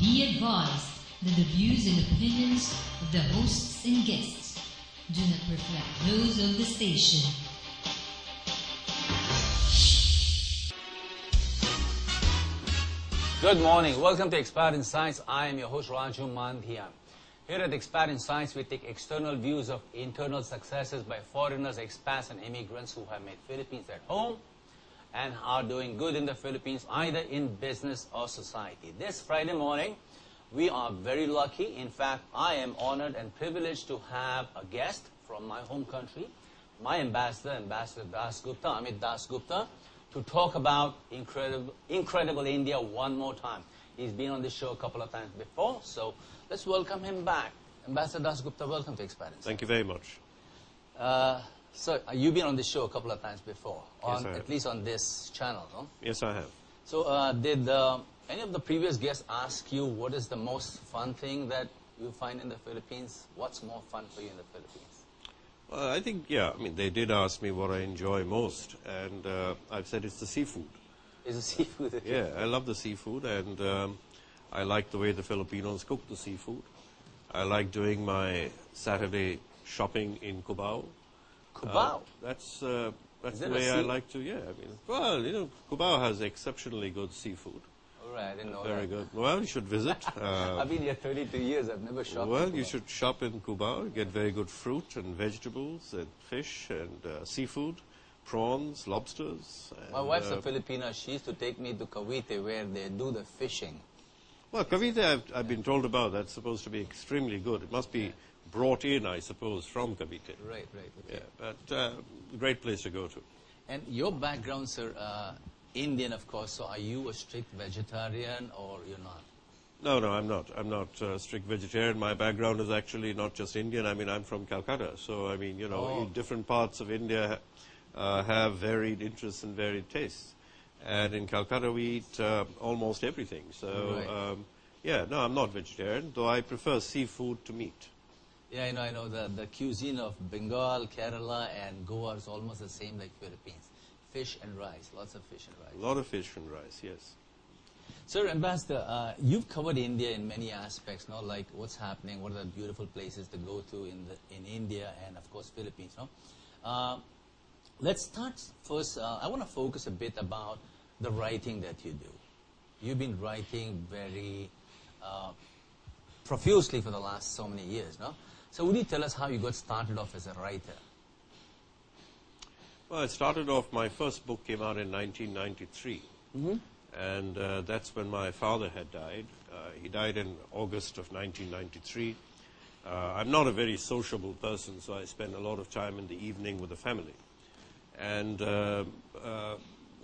Be advised that the views and opinions of the hosts and guests do not reflect those of the station. Good morning. Welcome to Expat in Science. I am your host Raju Mandhyan. Here at Expat in Science, we take external views of internal successes by foreigners, expats and immigrants who have made Philippines at home and are doing good in the Philippines, either in business or society. This Friday morning, we are very lucky. In fact, I am honored and privileged to have a guest from my home country, my ambassador, Ambassador Dasgupta, Amit Dasgupta, to talk about incredible India one more time. He's been on this show a couple of times before, so let's welcome him back. Ambassador Dasgupta, welcome to Expat in Science. Thank you very much. So you've been on this show a couple of times before, Yes, I have. at least on this channel, no? Yes, I have. So did any of the previous guests ask you what is the most fun thing that you find in the Philippines? What's more fun for you in the Philippines? Well, I think, yeah, I mean, they did ask me what I enjoy most, and I've said it's the seafood. Is the seafood? Okay. Yeah, I love the seafood, and I like the way the Filipinos cook the seafood. I like doing my Saturday shopping in Cubao. Cubao? That's Is the it way a I like to, yeah. I mean, well, you know, Cubao has exceptionally good seafood. All right, I didn't know Very that. good. Well, you should visit. I've been here 32 years. I've never shopped. Well, in you Cubao. should shop in Cubao, get very good fruit and vegetables and fish and seafood, prawns, lobsters. And, My wife's a Filipina. She used to take me to Cavite where they do the fishing. Well, Cavite, I've been told about. That's supposed to be extremely good. It must be brought in, I suppose, from Cavite. Right, okay. Yeah, but great place to go to. And your background, sir, Indian, of course. So are you a strict vegetarian or you're not? No, I'm not. I'm not a strict vegetarian. My background is actually not just Indian. I mean, I'm from Calcutta. So, I mean, you know, different parts of India have varied interests and varied tastes. And in Calcutta, we eat almost everything. So, Right. yeah, no, I'm not vegetarian, though I prefer seafood to meat. Yeah, I know the cuisine of Bengal, Kerala, and Goa is almost the same like Philippines. Fish and rice, lots of fish and rice. A lot of fish and rice, yes. Sir, Ambassador, you've covered India in many aspects, no? Like what's happening, what are the beautiful places to go to in India, and of course Philippines, no? Let's start first. I want to focus a bit about the writing that you do. You've been writing very profusely for the last so many years, no? So would you tell us how you got started off as a writer? Well, it started off, my first book came out in 1993. And that's when my father had died. He died in August of 1993. I'm not a very sociable person, so I spend a lot of time in the evening with the family. And,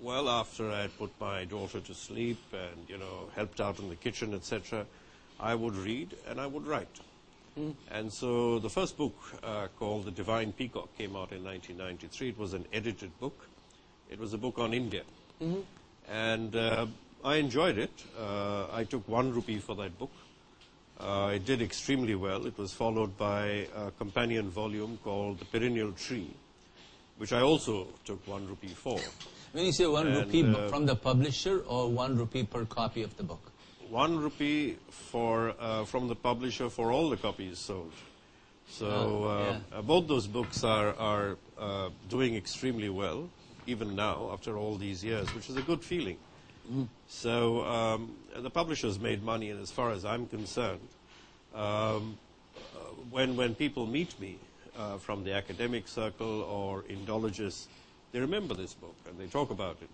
well, after I had put my daughter to sleep and, you know, helped out in the kitchen, etc., I would read and I would write. And so the first book, called The Divine Peacock, came out in 1993. It was an edited book. It was a book on India. And I enjoyed it. I took 1 rupee for that book. It did extremely well. It was followed by a companion volume called The Perennial Tree, which I also took 1 rupee for. When you say 1 rupee from the publisher or 1 rupee per copy of the book? 1 rupee for, from the publisher for all the copies sold. So both those books are doing extremely well, even now, after all these years, which is a good feeling. So the publishers made money, and as far as I'm concerned, when people meet me from the academic circle or Indologists, they remember this book and they talk about it.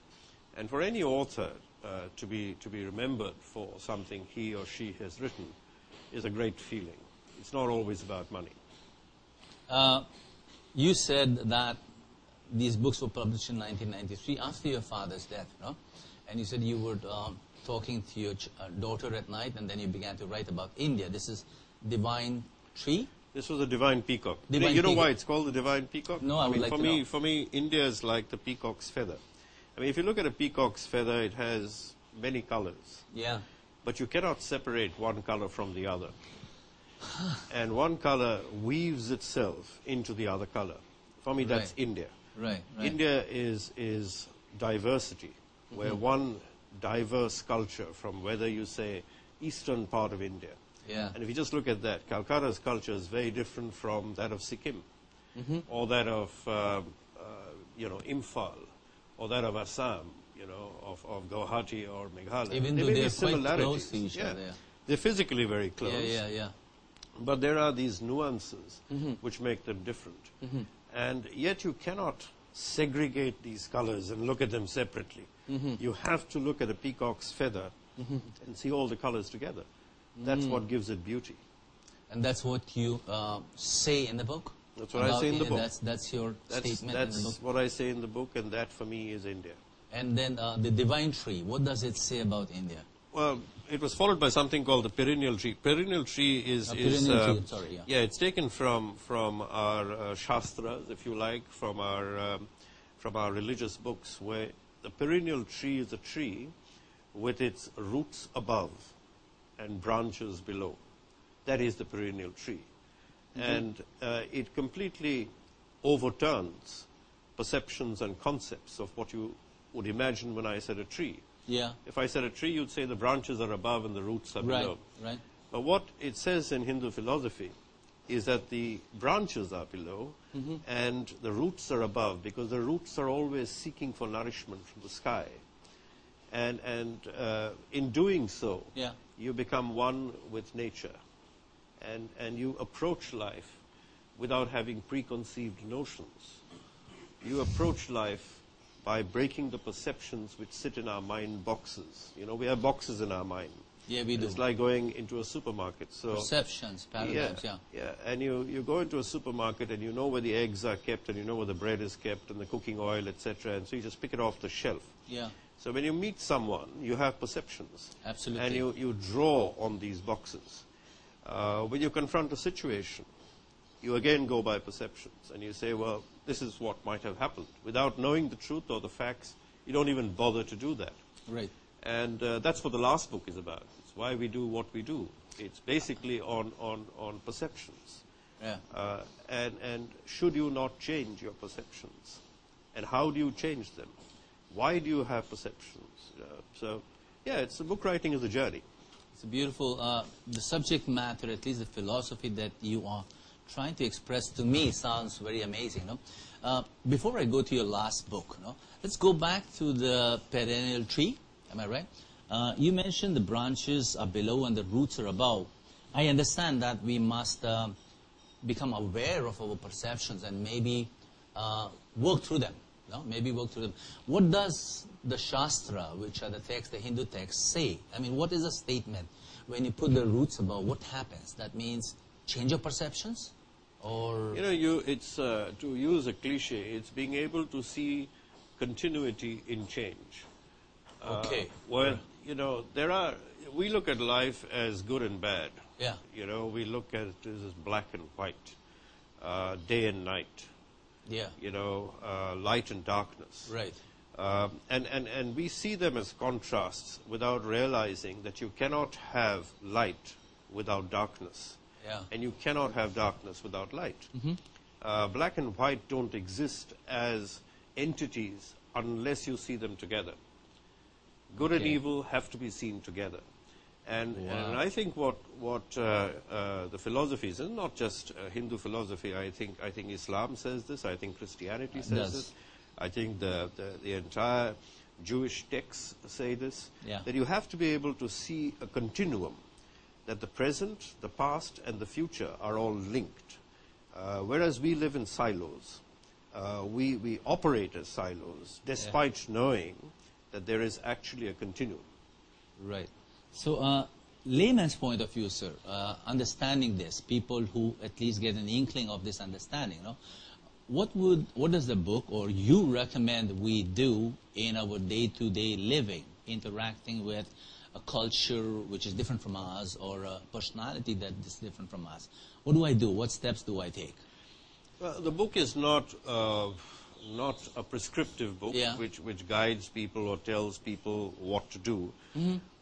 And for any author to be remembered for something he or she has written is a great feeling. It's not always about money. You said that these books were published in 1993 after your father's death, no? And you said you were talking to your daughter at night, and then you began to write about India. This is Divine Tree? This was a Divine Peacock. Divine you know Peacock. why it's called the Divine Peacock? No, I would like to know. For me, India is like the peacock's feather. I mean, if you look at a peacock's feather, it has many colors. Yeah. But you cannot separate one color from the other. And one color weaves itself into the other color. For me, that's India. Right. India is diversity, where one diverse culture, from whether you say eastern part of India. Yeah. And if you just look at that, Calcutta's culture is very different from that of Sikkim, or that of, Imphal, or that of Assam, of Guwahati or Meghalaya. Even there though may they're be quite similarities. close to each other. Yeah. They're physically very close. Yeah. But there are these nuances which make them different. And yet you cannot segregate these colors and look at them separately. You have to look at a peacock's feather and see all the colors together. That's what gives it beauty. And that's what you say in the book? That's what I say in the book. That's your statement in the book? That's what I say in the book, and that for me is India. And then the divine tree, what does it say about India? Well, it was followed by something called the perennial tree. Perennial tree is it's taken from our shastras, if you like, from our religious books, where the perennial tree is a tree with its roots above and branches below. That is the perennial tree. And it completely overturns perceptions and concepts of what you would imagine when I said a tree. Yeah. If I said a tree, you'd say the branches are above and the roots are below. Right. But what it says in Hindu philosophy is that the branches are below and the roots are above, because the roots are always seeking for nourishment from the sky. And in doing so, you become one with nature. And you approach life without having preconceived notions. You approach life by breaking the perceptions which sit in our mind boxes. We have boxes in our mind. Yeah, we do. It's like going into a supermarket. So perceptions, paradigms, yeah. And you go into a supermarket and you know where the eggs are kept, and you know where the bread is kept, and the cooking oil, etc. And so you just pick it off the shelf. Yeah. So when you meet someone, you have perceptions. Absolutely. And you draw on these boxes. When you confront a situation, you again go by perceptions, and you say, well, this is what might have happened. Without knowing the truth or the facts, you don't even bother to do that. Right. And that's what the last book is about. It's why we do what we do. It's basically on perceptions. Yeah. And should you not change your perceptions? And how do you change them? Why do you have perceptions? It's book writing is a journey. It's a beautiful, the subject matter, at least the philosophy that you are trying to express to me sounds very amazing. Before I go to your last book, let's go back to the perennial tree. Am I right? You mentioned the branches are below and the roots are above. I understand that we must become aware of our perceptions and maybe work through them. Maybe work through them. What does the Shastra, which are the texts, the Hindu texts, say? I mean, what is the statement? When you put the roots above, what happens? That means change your perceptions? Or it's to use a cliche, it's being able to see continuity in change. Okay. Well, we look at life as good and bad. Yeah. We look at it as black and white, day and night. Yeah. Light and darkness. Right. And we see them as contrasts without realizing that you cannot have light without darkness. Yeah. And you cannot have darkness without light. Black and white don't exist as entities unless you see them together. Good and evil have to be seen together. And I think what the philosophies, and not just Hindu philosophy, I think Islam says this, I think Christianity says this, I think the entire Jewish texts say this, that you have to be able to see a continuum, that the present, the past, and the future are all linked. Whereas we live in silos. We operate as silos, despite knowing that there is actually a continuum. Right. So, layman's point of view, sir, understanding this, people who at least get an inkling of this understanding, what does the book or you recommend we do in our day-to-day living, interacting with a culture which is different from us or a personality that is different from us? What do I do? What steps do I take? Well, the book is not a prescriptive book which guides people or tells people what to do.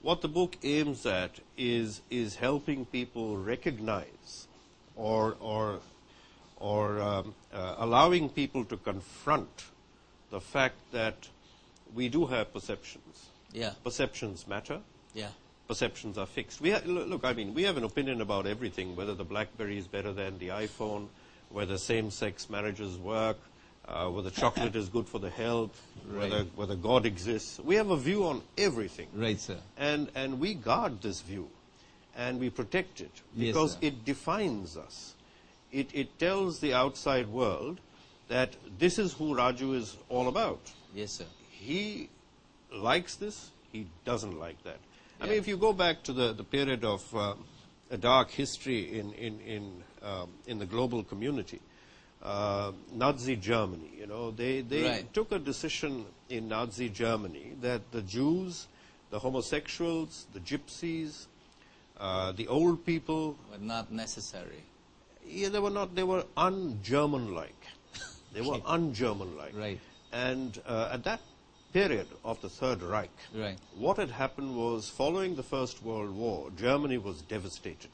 What the book aims at is helping people recognize or allowing people to confront the fact that we do have perceptions. Yeah. Perceptions matter. Yeah. perceptions are fixed. Look, I mean, we have an opinion about everything, whether the BlackBerry is better than the iPhone, whether same-sex marriages work, whether chocolate is good for the health, Right. whether God exists. We have a view on everything. Right, sir. And we guard this view, and we protect it, Yes, because sir. it defines us. It tells the outside world that this is who Raju is all about. Yes, sir. He likes this, he doesn't like that. I Yeah. mean, if you go back to the period of a dark history in the global community, Nazi Germany, you know, they Right. took a decision in Nazi Germany that the Jews, the homosexuals, the gypsies, the old people, But not necessary. yeah, they were un-German-like. They were un-German-like. Right. And at that period of the Third Reich, Right. what had happened was, following the First World War, Germany was devastated.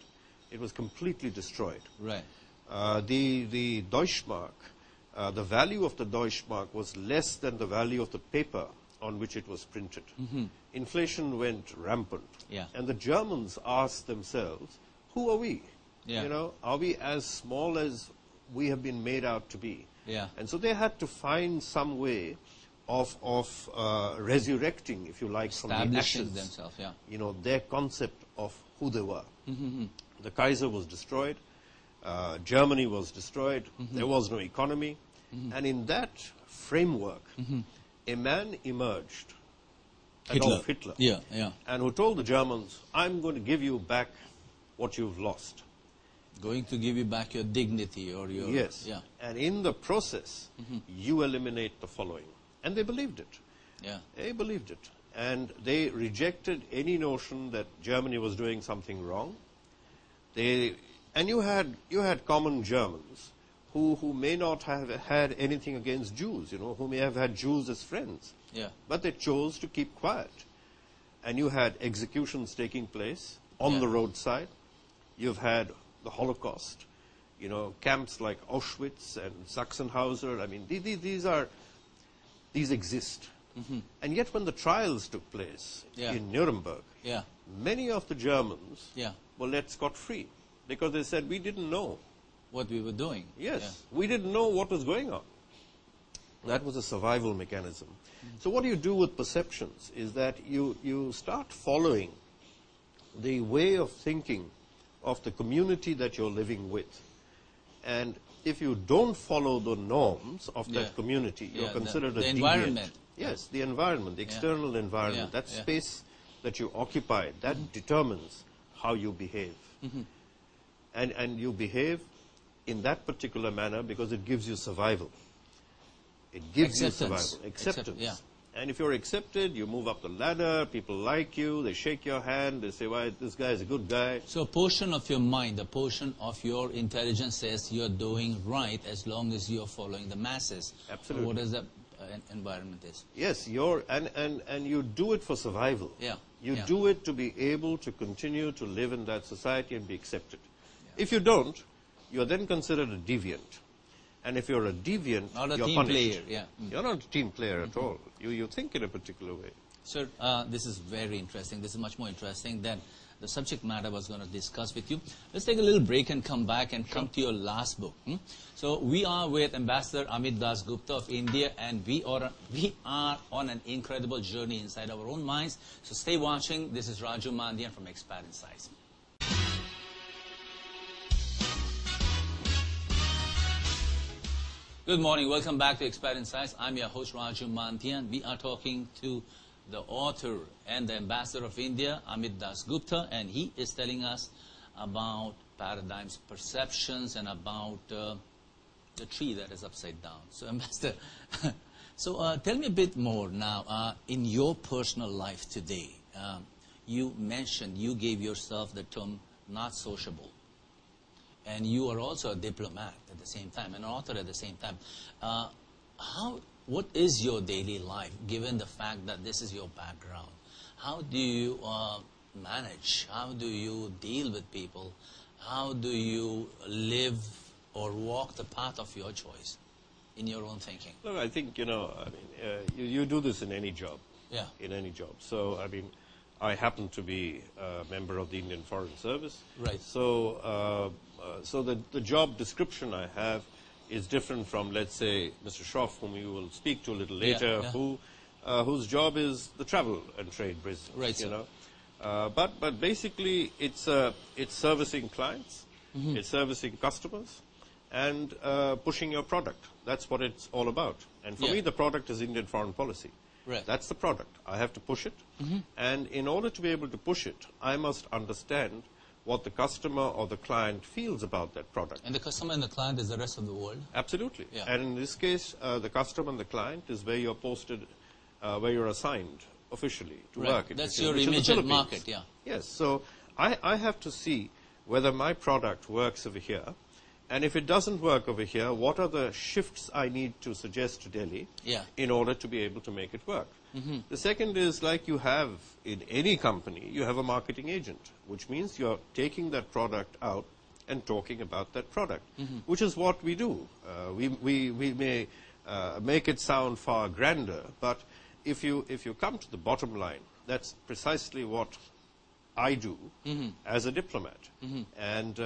It was completely destroyed. Right. The Deutschmark, the value of the Deutschmark was less than the value of the paper on which it was printed. Inflation went rampant. Yeah. And the Germans asked themselves, who are we? Yeah. You know, are we as small as we have been made out to be? Yeah. And so they had to find some way of resurrecting, if you like, from the Establishing ashes, themselves, yeah. you know, their concept of who they were. The Kaiser was destroyed. Germany was destroyed. There was no economy. And in that framework, a man emerged, Adolf Hitler, Yeah, yeah. and who told the Germans, I'm going to give you back what you've lost. Going to give you back your dignity or your... Yes. Yeah. And in the process, you eliminate the following. And they believed it. Yeah. They believed it. And they rejected any notion that Germany was doing something wrong. And you had common Germans who may not have had anything against Jews, you know, who may have had Jews as friends. Yeah. But they chose to keep quiet. And you had executions taking place on Yeah. the roadside. You've had the Holocaust, you know, camps like Auschwitz and Sachsenhauser. I mean, these exist. And yet when the trials took place Yeah. in Nuremberg, Yeah. many of the Germans Yeah. were let scot-free because they said, we didn't know. What we were doing. Yes, we didn't know what was going on. That was a survival mechanism. So what you do with perceptions is that you start following the way of thinking of the community that you're living with. And if you don't follow the norms of Yeah. that community, you're Yeah, considered the a deviant. environment. Yes, the environment, the external environment, Yeah, that yeah. space that you occupy, that determines how you behave. And you behave in that particular manner because it gives you survival. It gives you Acceptance. survival. Acceptance. Yeah. And if you're accepted, you move up the ladder, people like you, they shake your hand, they say, well, this guy is a good guy. So a portion of your mind, a portion of your intelligence says you're doing right as long as you're following the masses. Absolutely. So what is the environment is? Yes, and you do it for survival. Yeah, You yeah. do it to be able to continue to live in that society and be accepted. If you don't, you're then considered a deviant. And if you're a deviant, Not a you're team punished. player, yeah. You're not a team player at all. You think in a particular way. Sir, this is very interesting. This is much more interesting than the subject matter I was going to discuss with you. Let's take a little break and come back and come to your last book. So we are with Ambassador Amit Dasgupta of India, and we are on an incredible journey inside our own minds. So stay watching. This is Raju Mandhyan from Expat Insights. Good morning. Welcome back to Expat Insights. I'm your host, Raju Mandhyan. We are talking to the author and the ambassador of India, Amit Dasgupta, and he is telling us about paradigms, perceptions, and about the tree that is upside down. So, Ambassador, so tell me a bit more now. In your personal life today, you mentioned, you gave yourself the term not sociable. And you are also a diplomat at the same time, an author at the same time. What is your daily life, given the fact that this is your background? How do you manage? How do you deal with people? How do you live or walk the path of your choice in your own thinking? Look, I think, you do this in any job. Yeah. In any job. So, I mean, I happen to be a member of the Indian Foreign Service. Right. So, the job description I have is different from, let's say, Mr. Shroff, whom you will speak to a little later, whose job is the travel and trade business. Right, you know. But basically, it's servicing clients, it's servicing customers, and pushing your product. That's what it's all about. And for me, the product is Indian foreign policy. Right. That's the product. I have to push it. And in order to be able to push it, I must understand what the customer or the client feels about that product. And the customer and the client is the rest of the world? Absolutely. Yeah. And in this case, the customer and the client is where you're posted, where you're assigned officially to work. That's your immediate market, Yes. So I have to see whether my product works over here. And if it doesn't work over here, what are the shifts I need to suggest to Delhi in order to be able to make it work? The second is, like you have in any company, you have a marketing agent, which means you're taking that product out and talking about that product, which is what we do. We may make it sound far grander, but if you come to the bottom line, that's precisely what I do as a diplomat. And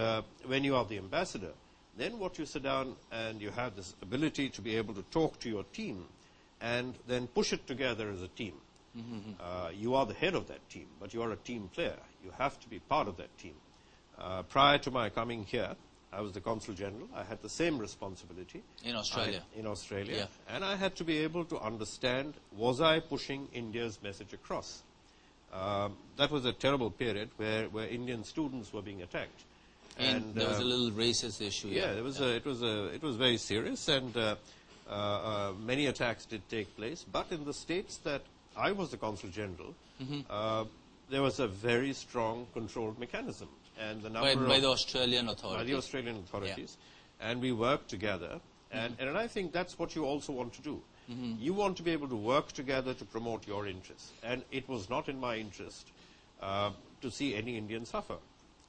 when you are the ambassador, then what you sit down and you have this ability to be able to talk to your team and then push it together as a team. You are the head of that team, but you are a team player. You have to be part of that team. Prior to my coming here, I was the Consul General. I had the same responsibility. In Australia. In Australia. And I had to be able to understand, was I pushing India's message across? That was a terrible period where Indian students were being attacked. And there was a little racist issue. It was very serious, and many attacks did take place. But in the states that I was the Consul General, there was a very strong controlled mechanism. And the number by the Australian authorities. By the Australian authorities. And we worked together. And I think that's what you also want to do. You want to be able to work together to promote your interests. And it was not in my interest to see any Indian suffer.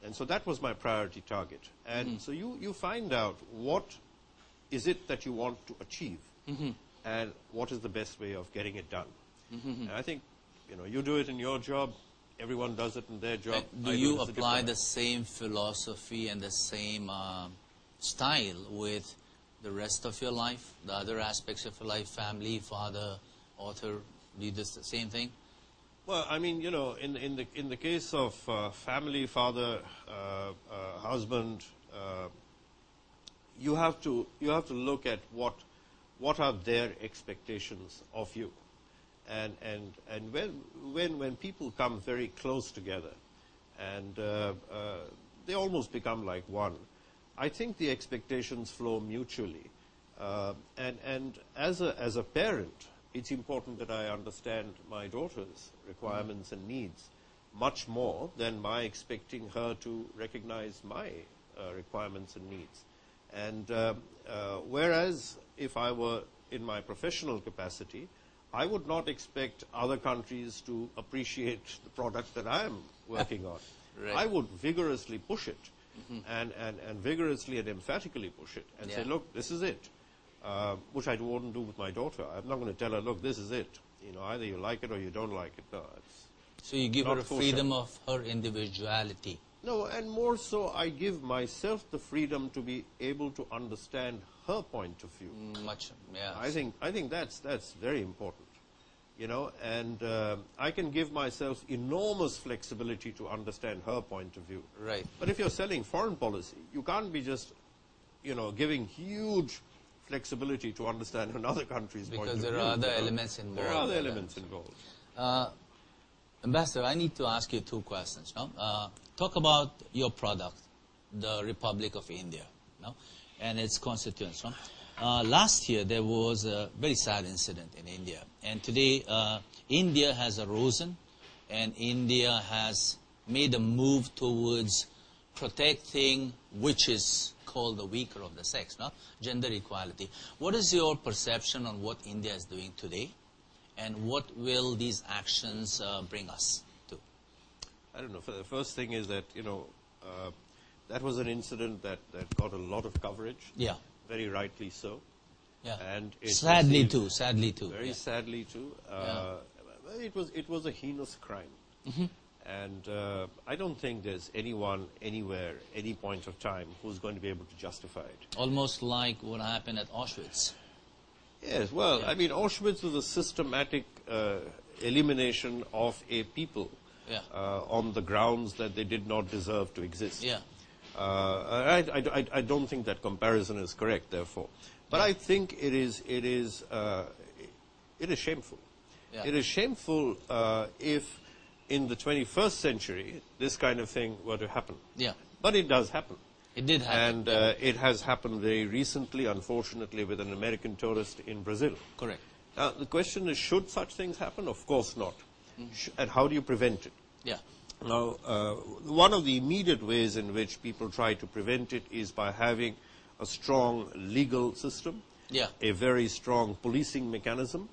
And so that was my priority target. And so you find out what is it that you want to achieve and what is the best way of getting it done. And I think, you do it in your job, everyone does it in their job. Do you apply the same philosophy and the same style with the rest of your life, the other aspects of your life, family, father, author? Do you do the same thing? Well, I mean, in the case of family, father, husband, you have to look at what are their expectations of you, and when people come very close together, and they almost become like one, I think the expectations flow mutually, and as a parent, it's important that I understand my daughter's requirements and needs much more than my expecting her to recognize my requirements and needs. And whereas if I were in my professional capacity, I would not expect other countries to appreciate the product that I am working on. Right. I would vigorously push it and vigorously and emphatically push it and say, look, this is it. Which I wouldn't do with my daughter. I'm not going to tell her, look, this is it. Either you like it or you don't like it. No, so you give her a freedom of her individuality. No, and more so, I give myself the freedom to be able to understand her point of view. I think that's very important. And I can give myself enormous flexibility to understand her point of view. Right. But if you're selling foreign policy, you can't be just, giving huge flexibility to understand another country's point of view. Because there are other elements involved. There are other elements involved. Ambassador, I need to ask you two questions. Talk about your product, the Republic of India, and its constituents. Last year, there was a very sad incident in India. And today, India has arisen, and India has made a move towards protecting which is called the weaker of the sex, gender equality. What is your perception on what India is doing today, and what will these actions bring us to? I don't know. The first thing is that, that was an incident that got a lot of coverage. Yeah. Very rightly so. Yeah. And sadly too. Very sadly too. It was a heinous crime. And I don't think there's anyone, anywhere, any point of time who's going to be able to justify it. Almost like what happened at Auschwitz. Yes, well, I mean, Auschwitz was a systematic elimination of a people on the grounds that they did not deserve to exist. Yeah. I don't think that comparison is correct, therefore. But I think it is shameful. Yeah. It is shameful if in the 21st century this kind of thing were to happen. Yeah. But it does happen. It did happen. And it has happened very recently, unfortunately, with an American tourist in Brazil. Correct. Now, the question is, should such things happen? Of course not. And how do you prevent it? Yeah. Now, one of the immediate ways in which people try to prevent it is by having a strong legal system, a very strong policing mechanism,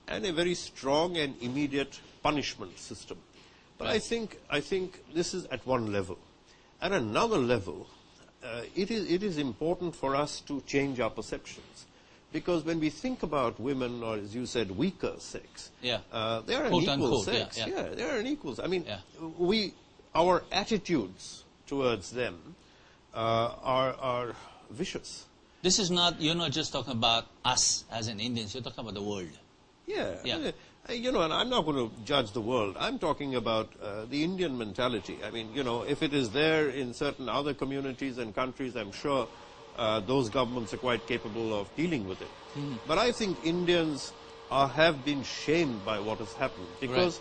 and a very strong and immediate punishment system. But I think this is at one level. At another level, it is important for us to change our perceptions. Because when we think about women, or as you said, weaker sex, they are an equal sex. They are an equal. I mean, our attitudes towards them are vicious. This is not, you're not just talking about us as in Indians, you're talking about the world. You know, and I'm not going to judge the world. I'm talking about the Indian mentality. I mean, you know, if it is there in certain other communities and countries, I'm sure those governments are quite capable of dealing with it. But I think Indians have been shamed by what has happened because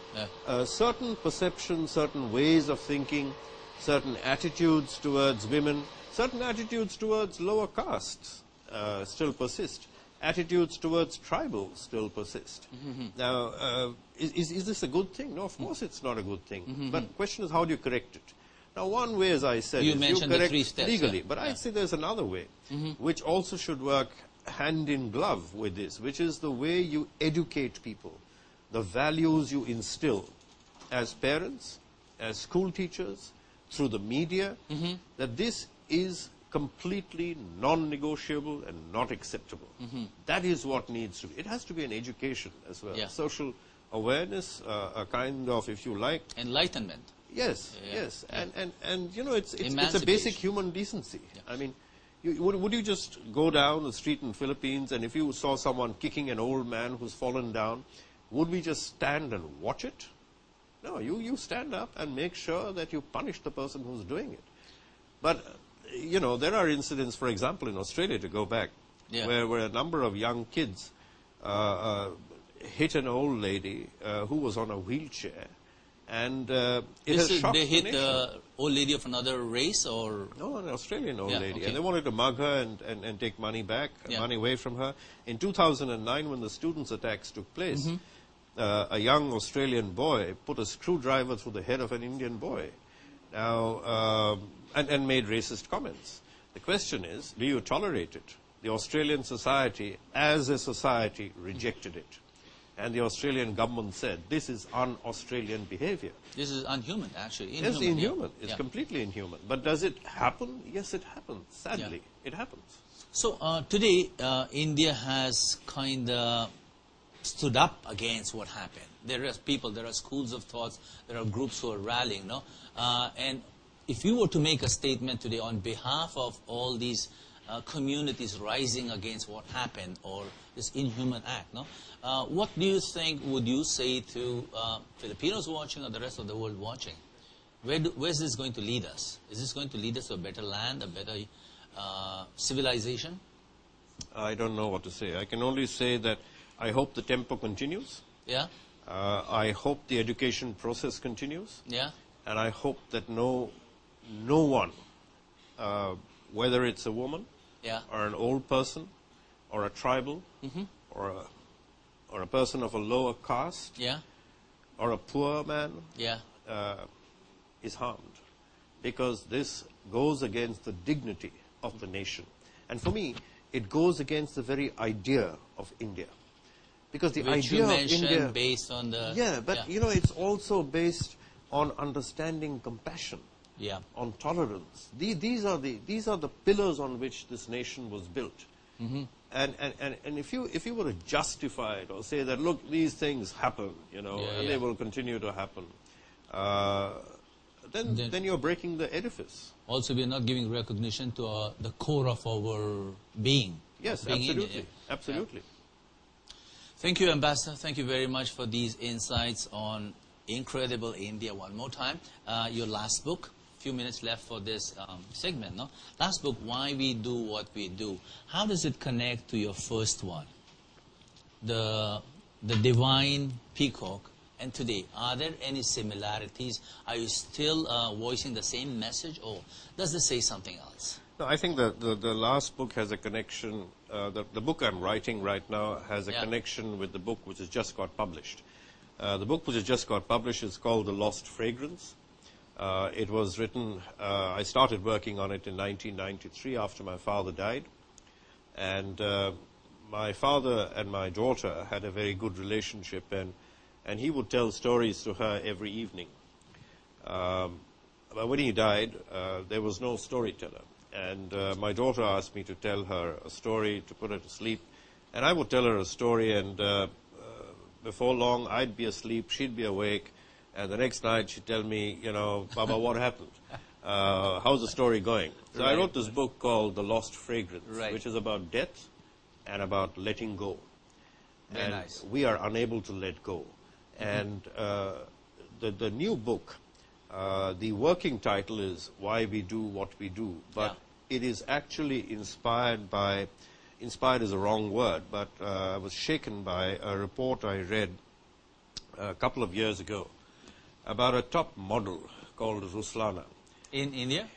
certain perceptions, certain ways of thinking, certain attitudes towards women, certain attitudes towards lower castes still persist. Attitudes towards tribals still persist. Now, is this a good thing? No, of course it's not a good thing. But the question is, how do you correct it? Now, one way, as I said, you is mentioned you correct the 3 steps, legally. But I say there's another way, which also should work hand in glove with this, which is the way you educate people, the values you instill as parents, as school teachers, through the media, that this is completely non-negotiable and not acceptable. That is what needs to be. It has to be an education as well. Social awareness, a kind of, if you like, enlightenment. Yes, yes. And you know, it's a basic human decency. I mean, would you just go down the street in Philippines and if you saw someone kicking an old man who's fallen down, would we just stand and watch it? No, you stand up and make sure that you punish the person who's doing it. But you know, there are incidents, for example, in Australia, to go back, where a number of young kids hit an old lady who was on a wheelchair, and it has shocked they hit the nation. the old lady of another race, or no, an Australian old lady, okay. and they wanted to mug her and take money back, money away from her. In 2009, when the students' attacks took place, a young Australian boy put a screwdriver through the head of an Indian boy. Now. And made racist comments. The question is, do you tolerate it? The Australian society, as a society, rejected it. And the Australian government said, this is un-Australian behavior. This is unhuman, actually. Inhuman. Yes, inhuman. It's completely inhuman. But does it happen? Yes, it happens. Sadly, it happens. So today, India has kind of stood up against what happened. There are people, there are schools of thoughts, there are groups who are rallying, no? And if you were to make a statement today on behalf of all these communities rising against what happened or this inhuman act, no? What do you think would you say to Filipinos watching or the rest of the world watching? Where is this going to lead us? Is this going to lead us to a better land, a better civilization? I don't know what to say. I can only say that I hope the tempo continues. I hope the education process continues. And I hope that no one, whether it's a woman, or an old person, or a tribal, or a person of a lower caste, or a poor man, is harmed. Because this goes against the dignity of the nation. And for me, it goes against the very idea of India. Because the idea of India, based on the you know, it's also based on understanding compassion, on tolerance. These are the pillars on which this nation was built. And if you were to justify it or say that, look, these things happen, you know, and they will continue to happen, then you're breaking the edifice. Also, we are not giving recognition to the core of our being. Yes, being absolutely. Indian. Absolutely. Thank you, Ambassador. Thank you very much for these insights on Incredible India one more time. Your last book, few minutes left for this segment, no? Last book, Why We Do What We Do. How does it connect to your first one? The Divine Peacock. And today, are there any similarities? Are you still voicing the same message, or does this say something else? No, I think the last book has a connection. The book I'm writing right now has a connection with the book which has just got published. The book which has just got published is called The Lost Fragrance. It was written, I started working on it in 1993 after my father died. And my father and my daughter had a very good relationship, and he would tell stories to her every evening. But when he died, there was no storyteller. And my daughter asked me to tell her a story to put her to sleep. And I would tell her a story, and before long, I'd be asleep, she'd be awake. And the next night, she'd tell me, you know, Baba, what happened? How's the story going? So I wrote this book called The Lost Fragrance, which is about death and about letting go. Very nice. We are unable to let go. And the new book, the working title is Why We Do What We Do, but it is actually inspired is a wrong word, but I was shaken by a report I read a couple of years ago about a top model called Ruslana. In India?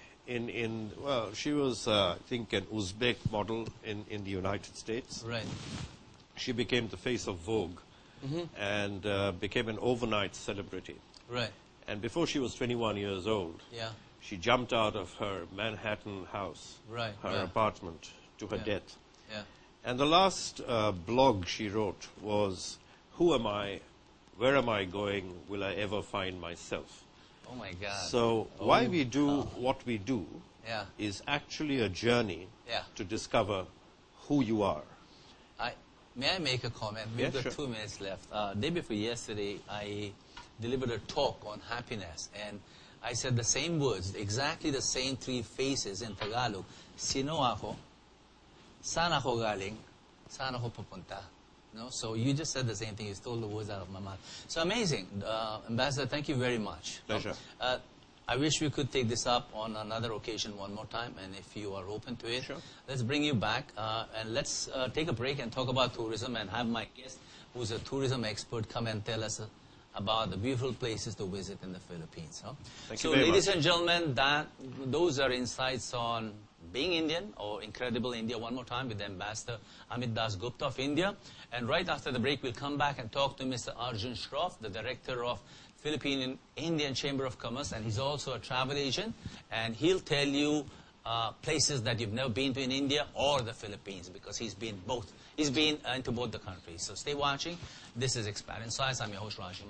Well, she was, I think, an Uzbek model in the United States. Right. She became the face of Vogue. And became an overnight celebrity. Right. And before she was 21 years old, she jumped out of her Manhattan house, her apartment, to her death. Yeah. And the last blog she wrote was, who am I? Where am I going? Will I ever find myself? Oh, my God. So why we do what we do is actually a journey to discover who you are. May I make a comment? We've got 2 minutes left. Day before yesterday, I delivered a talk on happiness, and I said the same words, exactly the same three phrases in Tagalog. Sino ako, saan ako galing, saan ako pupunta. No? So you just said the same thing. You stole the words out of my mouth. So amazing. Ambassador, thank you very much. Pleasure. I wish we could take this up on another occasion one more time, and if you are open to it, let's bring you back, and let's take a break and talk about tourism, and have my guest, who's a tourism expert, come and tell us about the beautiful places to visit in the Philippines. Huh? Thank you very ladies much. and gentlemen, those are insights on being Indian, or Incredible India, one more time with Ambassador Amit Dasgupta of India. And right after the break, we'll come back and talk to Mr. Arjun Shroff, the director of Philippine Indian Chamber of Commerce, and he's also a travel agent, and he'll tell you places that you've never been to in India or the Philippines, because he's been both. He's been into both the countries. So stay watching. This is Expert Insights. I'm your host, Raju.